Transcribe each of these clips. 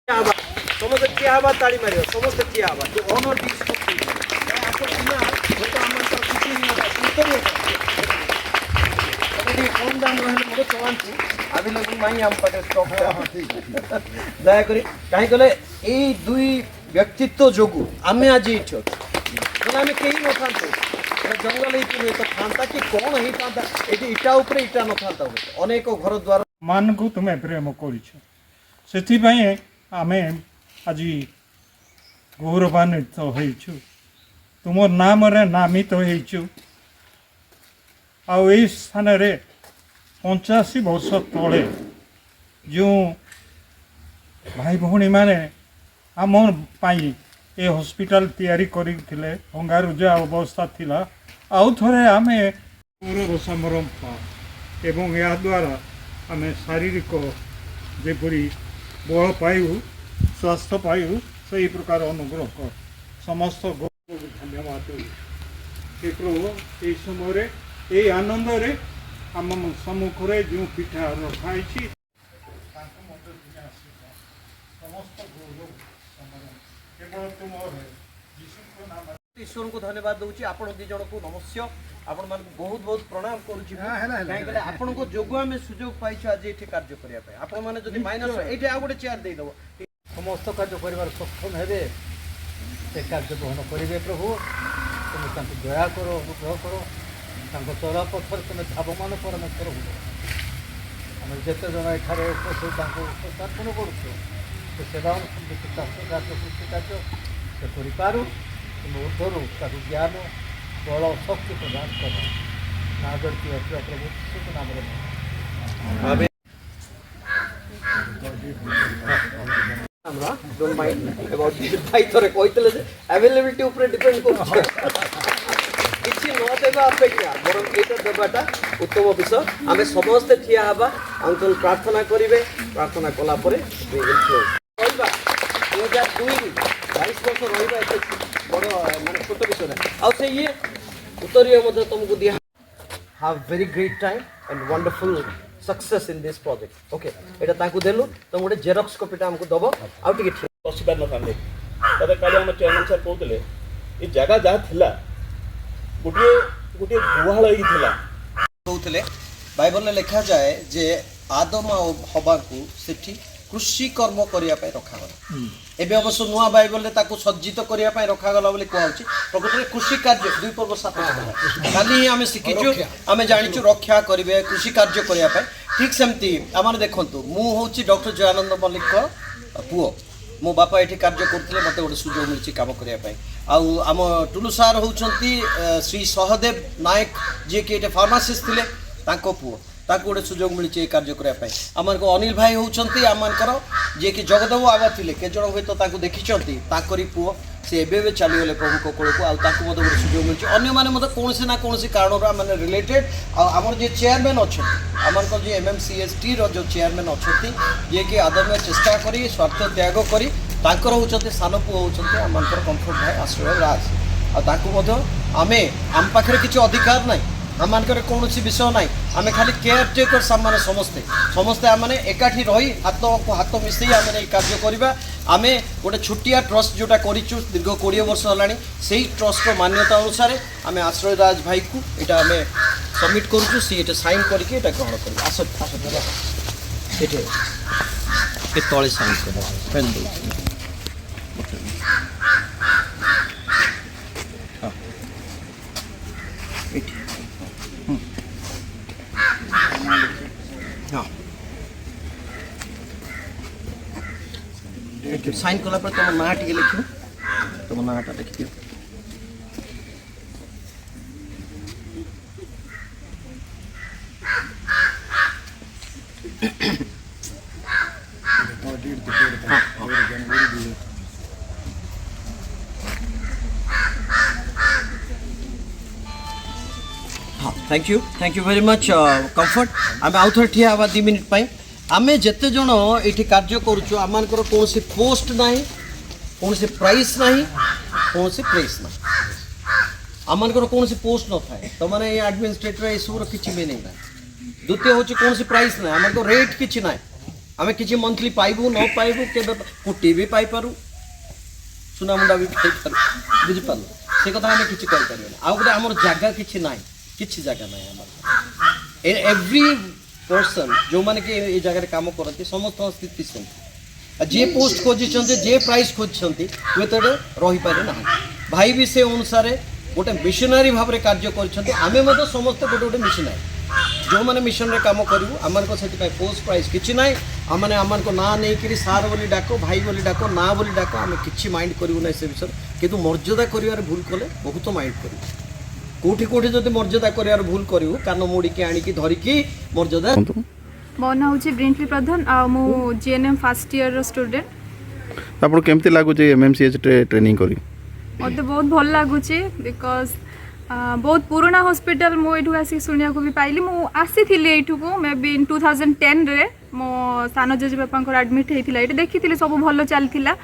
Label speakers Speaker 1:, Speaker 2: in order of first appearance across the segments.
Speaker 1: समस्त ठिया हवा ताली मारियो समस्त ठिया हवा जो ऑनर दिस आपको बिना होता हमर तो किछि नहीं करियो तबे कम दाम रहले मोर चलांतु अवेलेबल नहीं हम पटे स्टॉक ठीक दया करी काहे कले ए दुई व्यक्तित्व जोगु आमे आज इठो तो आमे केही न थांतो जंगल ही तो थांता कि कौन ही थांता एटी इटा ऊपर इटा न थांता अनेक घर द्वार
Speaker 2: मान को तुम्हें प्रेम करिछ सेथि पई आमे आज गौरवान्वित होइछु तुम नाम रे नामित होइछु आ एई स्थान रे 85 वर्ष तले जो भाई भौणी माने आम पाई ए हॉस्पिटल तैयारी करथिले भंगारुजा अवस्था थिला आउ थरे आमे गौरव समारंभ पा एवं या द्वारा आमे शारीरिक जेपरी बल पाइबू स्वास्थ्य पाइबू से प्रकार अनुग्रह कर समस्त गौरव धन्यवाद हे प्रभु ये समय ये आनंद रे आम सम्मुख जो पिठा रखाई समस्त गौरव केवल तुम
Speaker 1: ईश्वर को धन्यवाद दूची आपण दी जन को नमस्य आपण मान बहुत बहुत प्रणाम करूची काहे कले आपण को जोगु हमें सुयोग पाइछ आज एठी कार्य करिया पे आपण माने जदी माइनस एठी आ गोटे चेयर दे दबो
Speaker 3: समस्त कार्य परिवार सक्षम हेबे से कार्य बहन करिवे प्रभु तुम तांको दया करो अनुग्रह करो तांको चला पथर तुम धावमान परमेश्वर हो आम जेते जन एठारे उपस्थित तांको समर्पण करूछु से सेवा अनुसंधित कार्य कृषि कार्य से करिपारू तुम उद्धरू ताकू ज्ञान बल शक्ति प्रदान कर नागर की प्रभु सुख नाम रे
Speaker 1: हमरा डोंट माइंड अबाउट भाई तोरे कहितले जे अवेलेबिलिटी ऊपर डिपेंड करछ किछि न देबा अपेक्षा बरं एटा देबाटा उत्तम विषय आमे समस्त ठिया हबा अंकल प्रार्थना करिवे प्रार्थना कला परे वी विल क्लोज कहबा 2002 22 वर्ष रहिबा एते बड़ माने छोट विषय ना आ से ये उत्तरीय मध्य तुमको दिया have very great time and wonderful success in this project okay एटा ताकू देलु तुम गोटे जेरॉक्स कॉपी टा हमको दबो आ टिके
Speaker 4: पसिबार न थांदे तबे काली हम चेयरमैन सर कहतले ए जगह जा थिला गोटे गोटे गुहाळ ही थिला
Speaker 1: कहतले बाइबल में लिखा जाए जे आदम हवा को सेठी कृषि कर्म करिया पे रखा गला एबे अवश्य नुआ बाइबल ले ताको सज्जित करिया पे रखा गला बोली कहउची प्रकृति में कृषि कार्य 2 पर्व 7 खाली ही आमे सिकिचु आमे जानिचु रक्षा करिवे कृषि कार्य करिया पे ठीक सेमती आमाने देखंतु मु होची डॉक्टर जयानंद मल्लिक पुओ मो बापा एठी कार्य करथिले मते गोटे सुजोग मिलची काम करिया पे आउ आम टुलु सार होउचंती श्री सहदेव नायक जे के एटे फार्मासिस्ट थिले ताको पुओ ताको गोटे सुजोग मिलची ए कार्य करिया पे आमन को अनिल भाई होउचंती आमनकर जे कि जगदेव आबा थिले के जण होय तो ताको देखिचंती ताकरी पुओ से एबे चली गले प्रभु को कोळ को आ ताको मते गोटे सुजोग मिलची अन्य माने मते कोनसे ना कोनसे कारण रा माने रिलेटेड आ हमर जे चेयरमैन अछि आमन को जे एमएमसीएसटी रो जो चेयरमैन अछि जे कि आदम्य चेष्टा करी स्वार्थ त्याग करी ताकर होउचंती सान पुओ होउचंती आमनकर कंफर्ट भाई आश्रय राज आ ताको मते आमे आम पाखरे किछि अधिकार नै आमनकर कौन विषय ना आम खाली केयर टेकर सामने समस्ते समस्ते आम एकाठी रही हाथ को हाथ मिसई आम कार्य करवा आम गोटे छोटिया ट्रस्ट जोटा करूँ दीर्घ 20 वर्ष है से ट्रस्ट मान्यता अनुसार आम आश्रय राज भाई को यहाँ आम सबमिट करूँ सी ये साइन करके ग्रहण कर आस तले साइन कर साइन कला पर तुम ना टिके लिखियो तुम नाटा लिख दियो हाँ thank you very much comfort आम आउ थे ठिया हवा 2 मिनिट पाई आमे जेते जण एठी कार्य करूछु आमानकर कोनसी पोस्ट नाही कोनसी प्राइस नाही कोनसी प्लेस नाही आमानकर कोनसी पोस्ट न थाए तो माने ये एडमिनिस्ट्रेटर ए सब किछि भी नहीं ना द्वितीय होछि कोनसी प्राइस नाही आमानकर रेट किछि नाही आम कि मंथली पाइबू न पाइबू के कुटी भी पाइपारू सुनामुंडा भी पाइपारू बुझिपार से कथा आम कि आउ गोटे आम जगह कि ना कि जगह ना आम एव्री पर्सन जो मैंने कि ये जगह काम करती समस्त स्थिति सेमती जी पोस्ट खोजते जे प्राइज खोजते हुए तो रही पारे ना भाई भी से अनुसार गोटे मिशनारी भाव में कार्य कर समस्त गोटे गोटे मिशनारी जो मैंने मिशन रे काम करूँ आम पोस्ट प्राइज कि ना आम को ना नहीं सार बोली डाक भाई बोली डाक ना बोली डाक आम कि माइंड करूँ ना से विषय कितु मर्यादा कर भूल कले बहुत माइंड करूँ कोठी कोठी जदि मर्यादा कर भूल करूँ कान मोड़िकी आणिकी धरिकी मर्यादा
Speaker 5: मो ना हूँ ब्रिंटली प्रधान आ मु जीएनएम फर्स्ट ईयर स्टूडेंट
Speaker 6: आपको केमती लागुचे एमएमसीएच ट्रेनिंग करी
Speaker 5: मत बहुत भल लगुच बिकज बहुत पुराना हॉस्पिटल मुझे आसिक शुणा भी पाइली मु आसी को मे बी इन 2010 रे मो सान जेजे बापा एडमिट होता ये देखी सब भल चलता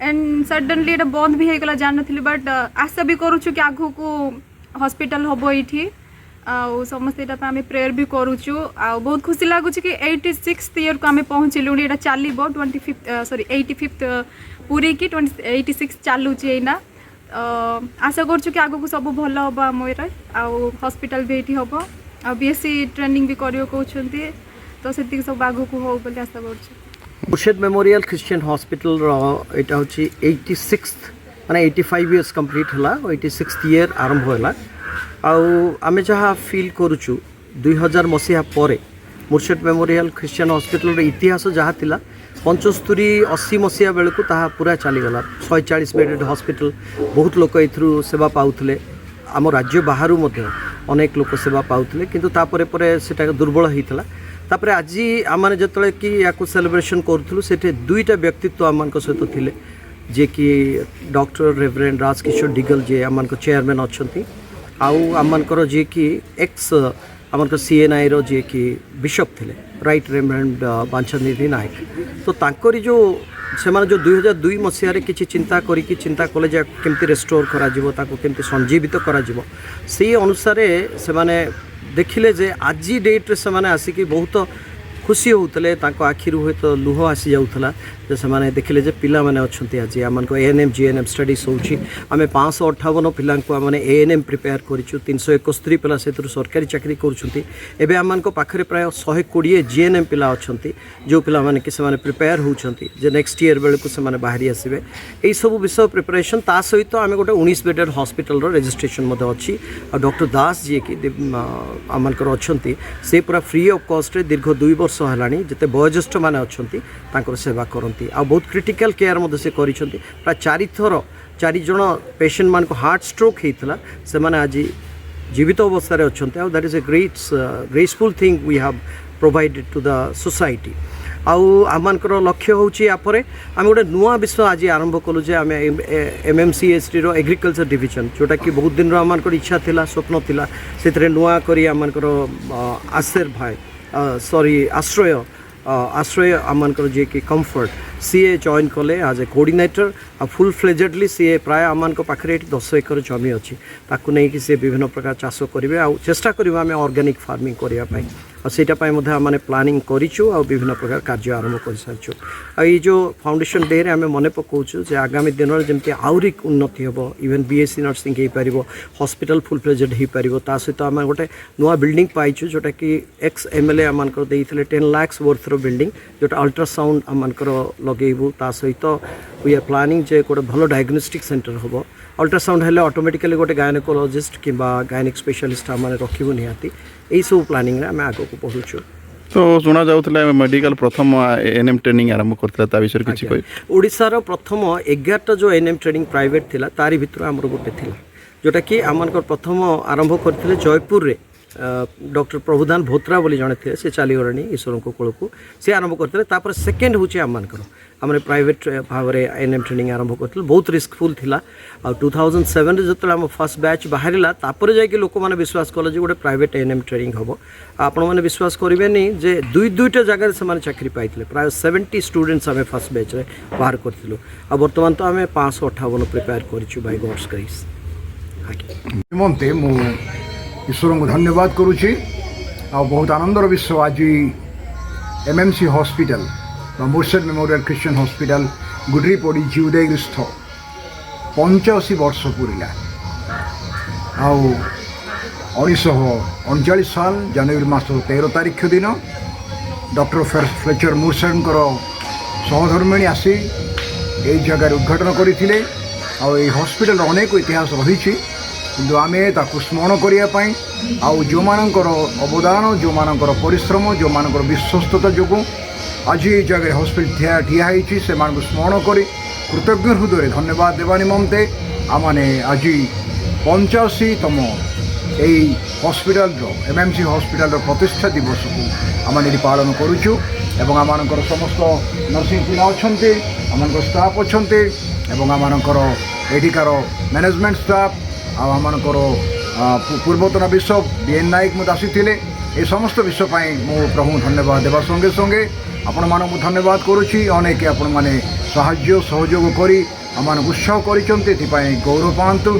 Speaker 5: एंड सडनली ये बंद भी होगा जान नी बट आशा भी करुचु कि आगु को हॉस्पिटल हम ये समस्त यहाँ आम प्रेयर भी करुचु आ बहुत खुशी लगुच कि 86th ईयर को आम पहुँचलु ये चलो 85th पूरी की 86 चलुची एना आशा करुचु कि आगु को सब भल हम आम हॉस्पिटल भी ये हम आ बीएससी ट्रेनिंग भी कर कहते तो से सब आगु को हो बोली आशा करुचु
Speaker 1: मुर्शेद मेमोरियल क्रिश्चियन हॉस्पिटल यहाँ हूँ 86th माने 85 इयर्स कंप्लीट होला 86th ईयर आरंभ होला आमे जहाँ फील करुचु 2000 मसीहा परे मुर्शेद मेमोरियल क्रिश्चियन हॉस्पिटल इतिहास जहाँ थिला 75-80 मसीहा बेलू ताहा पूरा चलीगला 140 बेडेड हॉस्पिटल बहुत लोक एथरू सेवा पाउथले आम राज्य बाहर अनेक लोक सेवा पाउथले किंतु तापरे परे सेटा दुर्बल होता तापरे आज आम जो कि या सेलिब्रेशन करूँ से दुईटा व्यक्तित्व आम सहित थिले जे कि डॉक्टर रेवरेंड राजकिशोर डिगल जे आम चेयरमैन अच्छा आमर जे कि एक्स आम सीएनआई रो जे कि बिशप थिले राइट रेवरेंड बांछानिधि नायक तो तांकरी जो से जो 2002 मसीह किसी चिंता करी चिंता कले जे केमती रेस्टोर करा केमती संजीवित करा से अनुसार से माने देखिले जे आज डेट्रे से माने आसिकी बहुत खुशी होते आखिर हुए तो लुह आसी जाऊला से मैंने देखिले जे पिला माने अच्छे आज आम एएनएम जीएनएम स्टडीज होमें 558 पिला मैंने एएनएम प्रिपेयर करूँ 371 पिला से सरकारी चाकरी करें आम पाखे प्राय 120 जीएनएम पिला अच्छा जो पिला माने कि से प्रिपेयर होती नेक्स्ट ईयर बेलू से बाहरी आसवे यही सब विषय प्रिपरेशन ता सहित आम गोटे 19 बेडेड हॉस्पिटल रजिस्ट्रेशन अच्छी डॉक्टर दास जी कि आम अच्छा से पूरा फ्री ऑफ कॉस्ट दीर्घ 2 वर्ष है जिते वयोज्येष्ठ मैंने अच्छा सेवा करती आ बहुत क्रिटिकल केयर से करिसेंती प्राय 4 थर 4 जन पेशेंट मान को हार्ट स्ट्रोक होता से माने आज जीवित अवस्था अच्छा that is a graceful thing we have provided to the society आमर लक्ष्य हूँ यापर आम गोटे नुआ विषय आज आरंभ कलु जे आम एमएमसीएचटी रो एग्रीकल्चर डिविजन जोटा कि बहुत दिन आम इच्छा थिला स्वप्न थिला से नुआ करी आमर आश्रय भाई आश्रय आश्रय आमर जे कि कंफर्ट सीए जॉइन कले आज ए कोऑर्डिनेटर आ फुल फ्लेजेडली सीए प्राय आम पाखे 10 एकर जमी अच्छी ताकू नहीं कि सी विभिन्न प्रकार चाष करेंगे आ चेष्टा करेंगे आम ऑर्गेनिक फार्मिंग करने आम मैंने प्लानिंग करूँ आ विभिन्न प्रकार कार्य आरंभ कर सारी आई जो फाउंडेशन डे रे आम मन पकाचु जे आगामी दिन में जमी आहरी उन्नति हम इवेन बीएससी नर्सिंग हो पार हॉस्पिटल फुल फ्लेजेड हो पार ता सहित आम गोटे नुआ बिल्डिंग पाइचु जोटा कि एक्स एमएलए आम 10 लाख वर्थ बिल्डिंग जोटा अल्ट्रासाउंड आम लगेबू ता सहित वी आर प्लानिंग जे गोटे भल डायग्नोस्टिक सेंटर हम अल्ट्रासाउंड हेल्ले ऑटोमेटिकली गोटे गायनेकोलॉजिस्ट कि गायनिक स्पेशलिस्ट आम रखू निहाती यही सब प्लानिंग आम आग को पढ़ुचु
Speaker 6: तो शुणा जाऊला मेडिकल प्रथम एएनएम ट्रेनिंग आरंभ करता विषय किसी
Speaker 1: ओडिशार प्रथम 11टा जो एएनएम ट्रेनिंग प्राइवेट थिला तारी भितर आमर गोटे थिला जोटा कि आम प्रथम आरंभ करते जयपुर रे डॉक्टर प्रभुदान भोत्रा बोली जड़े थे से चलीगले ईश्वर कोल को सी आरंभ करते सेकेंड हूँ आम प्राइवेट भाव में एएनएम ट्रेनिंग आरंभ करते बहुत रिस्कफुल थिला आ 2007 जो आम फर्स्ट बैच बाहर जाकि लोक मैंने विश्वास कले जो गोटे प्राइवेट एएनएम ट्रेनिंग हम आपण मैंने विश्वास करेंगे जे दुईटा जगह से चाकरी पाई प्राय 70 स्टूडेंट्स आम फर्स्ट बैच रे बाहर करूँ आ बर्तमान तो आम 558 प्रिपेयर करूँ बाय गॉड्स ग्रेस
Speaker 7: निमंते मु ईश्वर को धन्यवाद करुच्ची आ बहुत आनंदर विषय आज MMC hospital Murshed memorial Christian hospital Gudripadi जीवदेगस्थ 85 वर्ष पूरा आउ 1939 साल जनवरी मास 13 तारीख दिन डॉक्टर फ्लेचर मुर्शेद सहधर्मिणी आसी यही जगह उद्घाटन करते हॉस्पिटल अनेक इतिहास रही किंतु आमे ताकू स्मरण करने आउ जो मानकर अवदान जो मानकर परिश्रम जो मानकर विश्वस्तता जो आज ये जगह हॉस्पिटल ठिया से स्मरण कर कृतज्ञ हृदय धन्यवाद देवा निमंते आमने आज 85तम यही हॉस्पिटल एमएमसी हॉस्पिटल प्रतिष्ठा दिवस को आम पालन करुचु एवं आम समस्त नर्सिंग पिला अच्छा आम स्टाफ अच्छा आमर एठिकार मैनेजमेंट स्टाफ आमर पूर्वतन बिशप बीएन नायक मत आसी ये समस्त विषय मो प्रभु धन्यवाद देवा संगे संगे आपण मानक धन्यवाद करुच्ची अनेक आपण मैंने साहाय्य सहयोग करी आम उत्साह कर गौरव पातु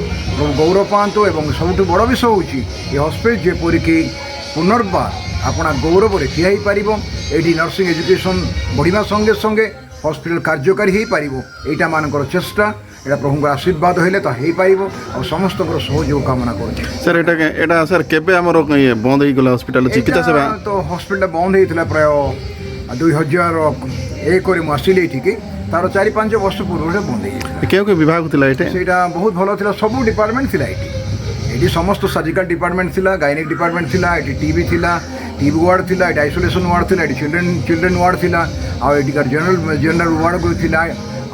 Speaker 7: गौरव पातु एवं सबुठ बड़ विषय हूँ ये हॉस्पिटल जेपरिकी पुनर्बार अपना गौरव ठिया पार ये नर्सिंग एजुकेशन बढ़िया संगे संगे हॉस्पिटल कार्यकारी हो पार यहाँ मानकर चेष्टा यहाँ प्रभु आशीर्वाद हेले तो हो पार और समस्त सहयोग कामना कर
Speaker 6: सर एटा सर केबे हमर बंद हो गला हॉस्पिटल चिकित्सा सेवा
Speaker 7: तो हॉस्पिटल बंद होता प्राय 2001 आसिली ये तार 4-5 वर्ष पूर्व बंद
Speaker 6: क्यों विभाग थिला एटे
Speaker 7: सेटा बहुत भल था सब डिपार्टमेंट थिला ये समस्त सर्जिकल डिपार्टमेंट थिला गायनिक डिपार्टमेंट थिला ये टीबी थिला टीबी वार्ड थिला ये आइसोलेशन वार्ड थिला ये चिल्ड्रेन वार्ड थिला आ एटिकार जनरल वार्ड को थिला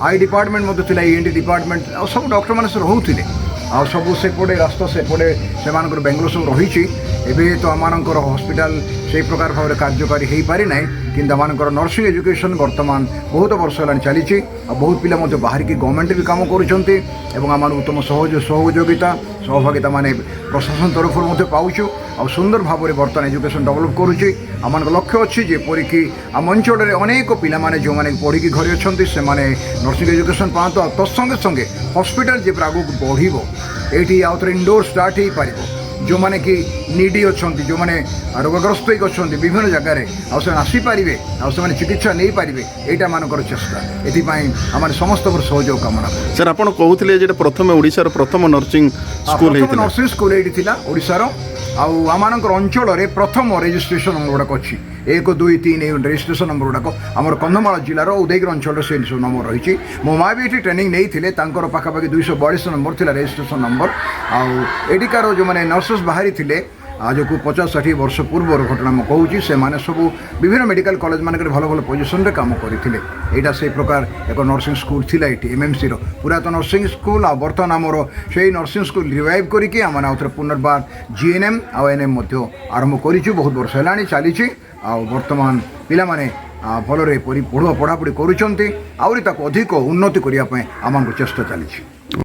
Speaker 7: आई डिपार्टमेंट मत थिला एएनटी डिपार्टमेंट आ सब डॉक्टर माने रहउथिले आ सब सेपटे रास्ता सेपटे से बेंगलोर सब रही एवं तो आम हॉस्पिटल से प्रकार भाव कार्यकारी हो पारि ना कि आमर नर्सिंग एजुकेशन बर्तमान बहुत वर्ष है चली बहुत पिला बाहर की गवर्नमेंट भी काम करें उत्तम सहयोगिता सहभागिता माने प्रशासन तरफ पाचु आ सुंदर भाव में बर्तमान एजुकेशन डेवलप करुच्ची आम लक्ष्य अच्छी जेपरिकी आम अंचल अनेक पिला जो मैंने पढ़ी घर अच्छा से नर्सिंग एजुकेशन पातु आ तत्संगे संगे हॉस्पिटल जे आगे बढ़ ये आउ थे इंडोर स्टार्ट हो पार जो मैंने कि नीडी अच्छा जो मैंने रोगग्रस्त अच्छा विभिन्न जगार आसीपारे आसे चिकित्सा नहीं पारे यहाँ मानकर चेष्टा ये आम समस्त सहयोग कामना
Speaker 6: सर आप कहते प्रथम ओडिशार प्रथम नर्सिंग स्कूल
Speaker 7: नर्सिंग स्कूल ये ओडिशार आम अंचल प्रथम रेजिस्ट्रेशन नंबर गुड़ाक अच्छी 1, 2, 3 रेजिस्ट्रेशन नंबर गुड़ाक आमर कंधमाल जिलार उदयगिरी अंचल से नंबर रही मो माँ भी ये ट्रेनिंग नहीं पाखापाखि 242 नंबर थी रेजिस्ट्रेशन नंबर आठिकार जो मैंने नर्सेस बाहरी थे आज को 50-60 वर्ष पूर्व घटना मैं कहूँ से मैंने सब विभिन्न मेडिकल कॉलेज मानक भल भल पोजिशन काम करते यहाँ से प्रकार एक नर्सिंग स्कूल थी ये एमएमसी पुरातन नर्सिंग स्कूल आ बर्तमान आमर से नर्सिंग स्कूल रिवाइव करके आम आउे पुनर्बार जीएनएम आएनएम आरंभ कर बहुत वर्ष है चली बर्तमान पिला माने भलरे पढ़ापढ़ी करुँच आहरी अधिक उन्नति करने आम चेष्टा चली।